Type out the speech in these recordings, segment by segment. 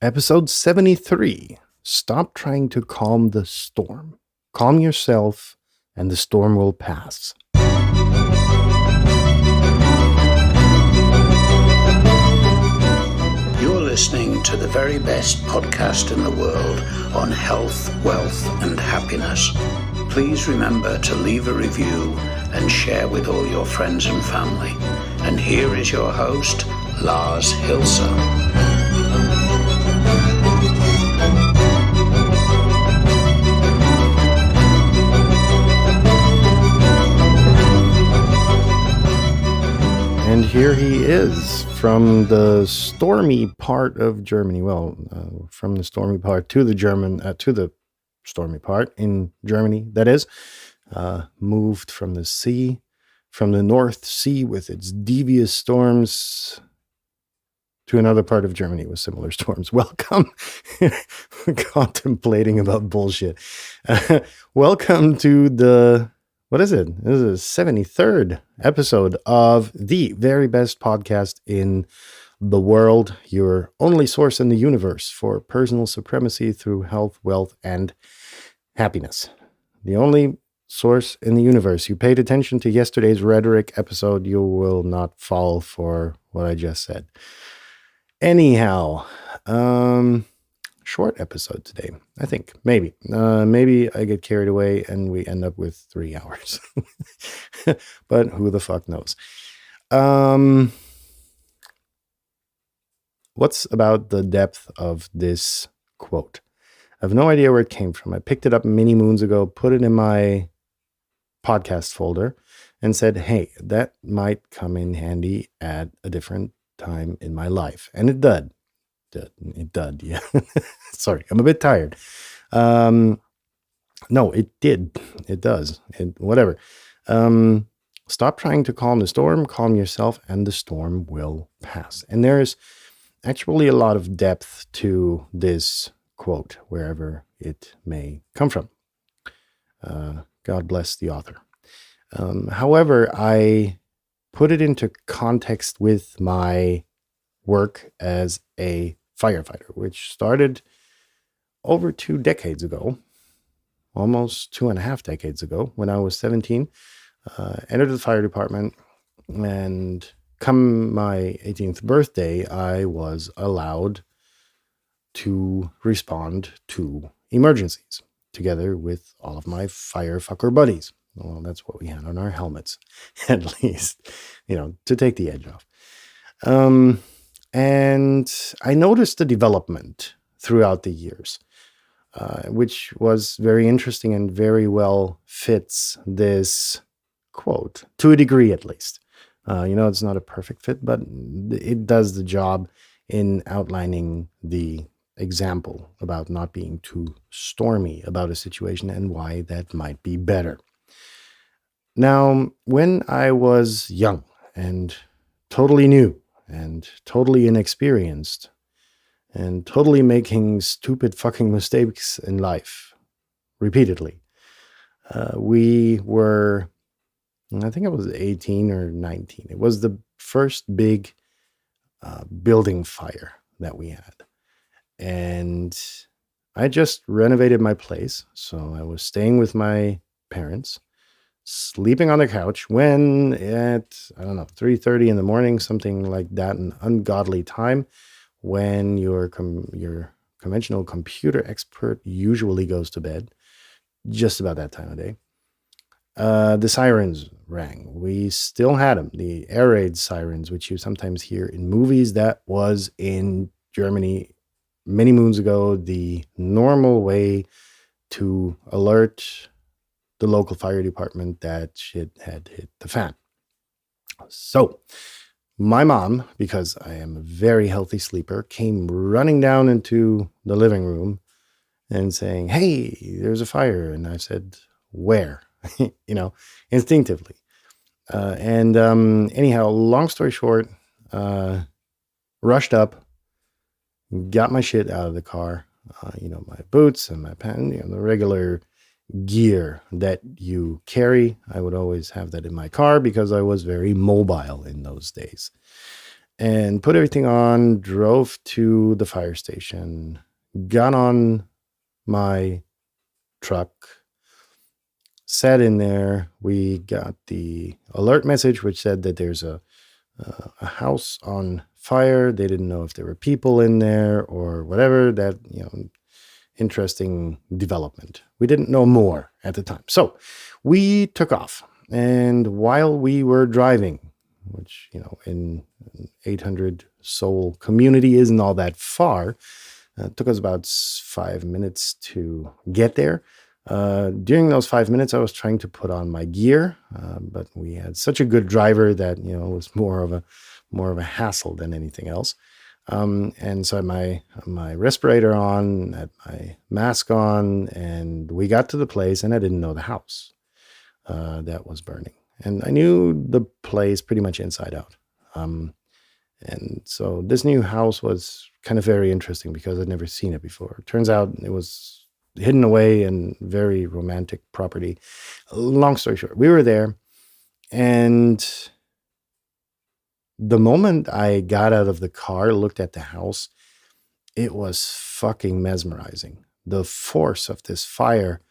Episode 73. Stop trying to calm the storm. Calm yourself and the storm will pass. You're listening to the very best podcast in the world on health, wealth, and happiness. Please remember to leave a review and share with all your friends and family. And here is your host, Lars Hilser. And here he is from the stormy part of Germany. Well, from the stormy part to the stormy part in Germany. That is, moved from the North Sea with its devious storms to another part of Germany with similar storms. Welcome. Contemplating about bullshit. Welcome to the... What is it? This is the 73rd episode of the very best podcast in the world, your only source in the universe for personal supremacy through health, wealth, and happiness. The only source in the universe. You paid attention to yesterday's rhetoric episode, you will not fall for what I just said. Anyhow, short episode today, I think. Maybe I get carried away and we end up with 3 hours. But who the fuck knows? What's about the depth of this quote? I have no idea where it came from. I picked it up many moons ago, put it in my podcast folder, and said, hey, that might come in handy at a different time in my life. And it did. It did, yeah. Sorry, I'm a bit tired. No, it did. It does. Whatever. Stop trying to calm the storm. Calm yourself, and the storm will pass. And there's actually a lot of depth to this quote, wherever it may come from. God bless the author. However, I put it into context with my work as a firefighter, which started over 2 decades ago, almost 2.5 decades ago, when I was 17, entered the fire department, and come my 18th birthday, I was allowed to respond to emergencies together with all of my firefucker buddies. Well, that's what we had on our helmets, at least, to take the edge off. And I noticed the development throughout the years, which was very interesting and very well fits this quote, to a degree at least. It's not a perfect fit, but it does the job in outlining the example about not being too stormy about a situation and why that might be better. Now, when I was young and totally new, and totally inexperienced, and totally making stupid fucking mistakes in life, repeatedly. We were, I think I was 18 or 19. It was the first big building fire that we had. And I just renovated my place, so I was staying with my parents, sleeping on the couch when at, 3:30 in the morning, something like that, an ungodly time when your conventional computer expert usually goes to bed, just about that time of day. The sirens rang. We still had them, the air raid sirens, which you sometimes hear in movies. That was in Germany many moons ago the normal way to alert the local fire department that shit had hit the fan. So my mom, because I am a very healthy sleeper, came running down into the living room and saying, hey, there's a fire. And I said, where? Instinctively. Anyhow, long story short, rushed up, got my shit out of the car, my boots and my pants, the regular gear that you carry. I would always have that in my car because I was very mobile in those days. and put everything on, drove to the fire station, got on my truck, sat in there. We got the alert message, which said that there's a house on fire. They didn't know if there were people in there or whatever. That, interesting development. We didn't know more at the time. So we took off. And while we were driving, which, in an 800 soul community isn't all that far, it took us about 5 minutes to get there. During those 5 minutes, I was trying to put on my gear, but we had such a good driver that, it was more of a hassle than anything else. And so I had my respirator on, had my mask on, and we got to the place, and I didn't know the house that was burning. And I knew the place pretty much inside out. And so this new house was kind of very interesting because I'd never seen it before. It turns out it was hidden away in very romantic property. Long story short, we were there, and the moment I got out of the car, looked at the house, it was fucking mesmerizing. The force of this fire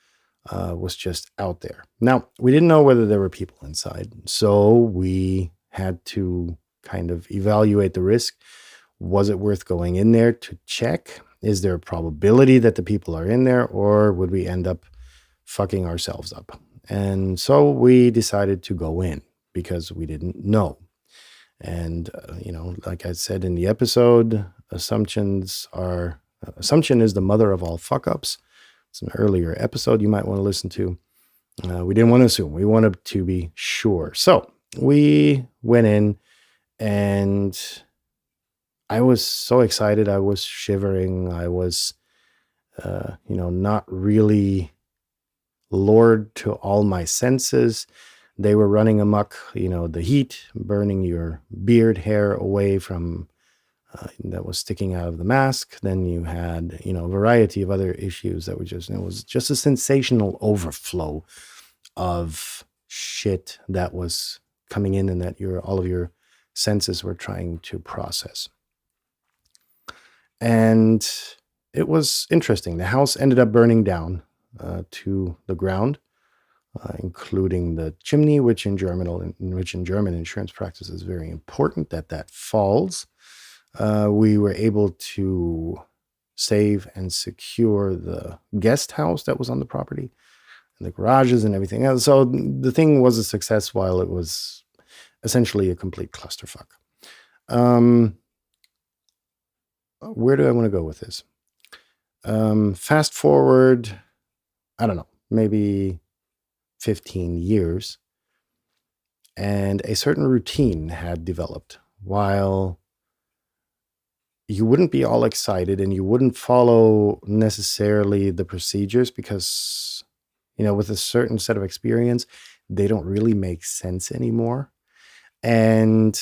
was just out there. Now, we didn't know whether there were people inside, so we had to kind of evaluate the risk. Was it worth going in there to check? Is there a probability that the people are in there, or would we end up fucking ourselves up? And so we decided to go in because we didn't know. And, like I said in the episode, assumption is the mother of all fuck-ups. It's an earlier episode you might want to listen to. We didn't want to assume. We wanted to be sure. So we went in, and I was so excited. I was shivering. I was, not really lured to all my senses. They were running amok, the heat, burning your beard hair away from that was sticking out of the mask. Then you had, a variety of other issues that were it was just a sensational overflow of shit that was coming in and that all of your senses were trying to process. And it was interesting. The house ended up burning down to the ground. Including the chimney, which in German insurance practice is very important that falls. We were able to save and secure the guest house that was on the property, and the garages and everything else. So the thing was a success while it was essentially a complete clusterfuck. Where do I want to go with this? Fast forward, I don't know, maybe 15 years, and a certain routine had developed. While you wouldn't be all excited and you wouldn't follow necessarily the procedures because, with a certain set of experience, they don't really make sense anymore. And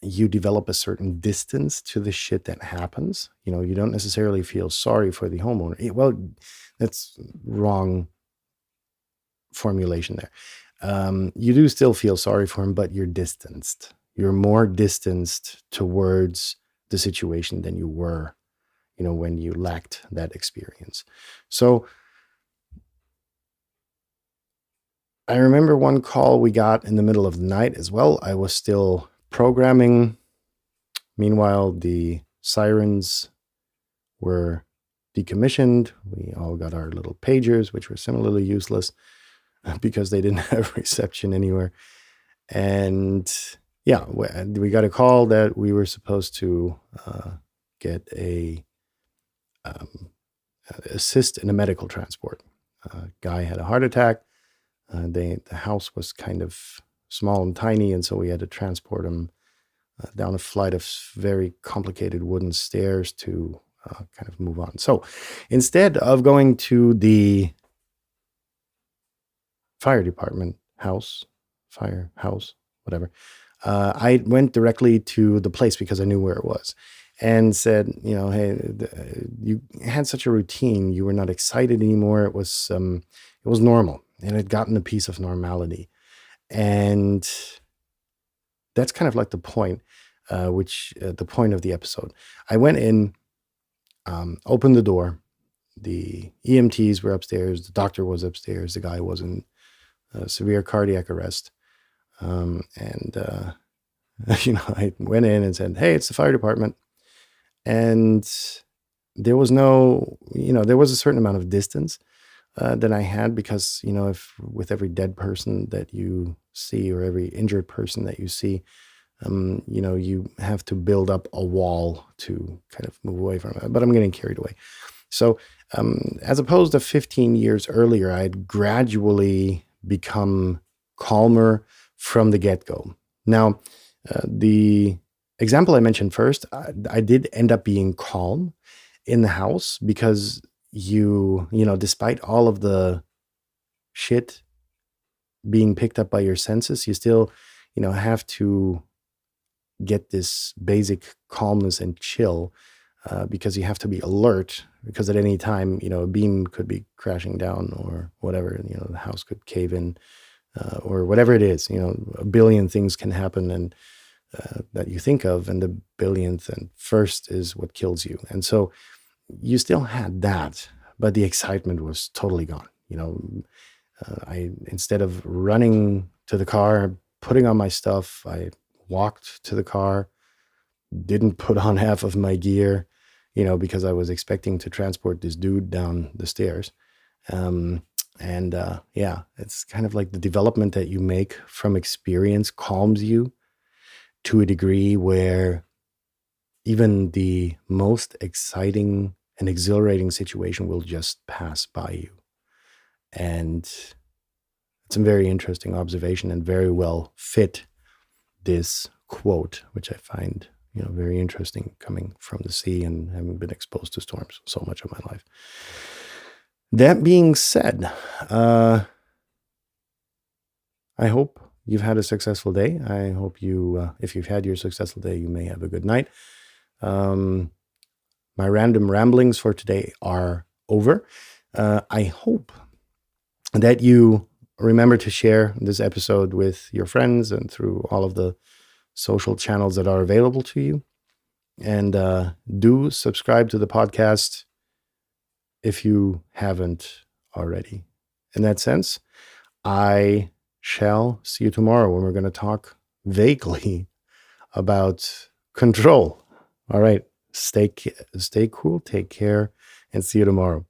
you develop a certain distance to the shit that happens. You don't necessarily feel sorry for the homeowner. Well, that's wrong formulation there. You do still feel sorry for him, but you're distanced. You're more distanced towards the situation than you were, when you lacked that experience. So I remember one call we got in the middle of the night as well. I was still programming. Meanwhile, the sirens were decommissioned. We all got our little pagers, which were similarly useless because they didn't have reception anywhere. And yeah, we got a call that we were supposed to get assist in a medical transport. Guy had a heart attack. The house was kind of small and tiny, and so we had to transport him down a flight of very complicated wooden stairs to kind of move on. So instead of going to the fire department firehouse, whatever, I went directly to the place because I knew where it was and said, hey, you had such a routine. You were not excited anymore. It was normal, and it had gotten a piece of normality. And that's kind of like the point. which the point of the episode. I went in, opened the door. The EMTs were upstairs. The doctor was upstairs. The guy was in severe cardiac arrest. I went in and said, "Hey, it's the fire department." And there was there was a certain amount of distance that I had because, if with every dead person that you see or every injured person that you see, you have to build up a wall to kind of move away from it. But I'm getting carried away. So as opposed to 15 years earlier, I had gradually become calmer from the get-go. Now, the example I mentioned first, I did end up being calm in the house because despite all of the shit being picked up by your senses, you still, have to get this basic calmness and chill because you have to be alert because at any time, a beam could be crashing down or whatever, the house could cave in or whatever it is, a billion things can happen and that you think of, and the billionth and first is what kills you. And so you still had that, but the excitement was totally gone. I, instead of running to the car, putting on my stuff, I walked to the car, didn't put on half of my gear, because I was expecting to transport this dude down the stairs. It's kind of like the development that you make from experience calms you to a degree where even the most exciting and exhilarating situation will just pass by you. And it's a very interesting observation and very well fit this quote, which I find, very interesting coming from the sea and having been exposed to storms so much of my life. That being said, I hope you've had a successful day. I hope you, if you've had your successful day, you may have a good night. My random ramblings for today are over. I hope that you remember to share this episode with your friends and through all of the social channels that are available to you. And do subscribe to the podcast if you haven't already. In that sense, I shall see you tomorrow when we're going to talk vaguely about control. All right. Stay cool, take care, and see you tomorrow.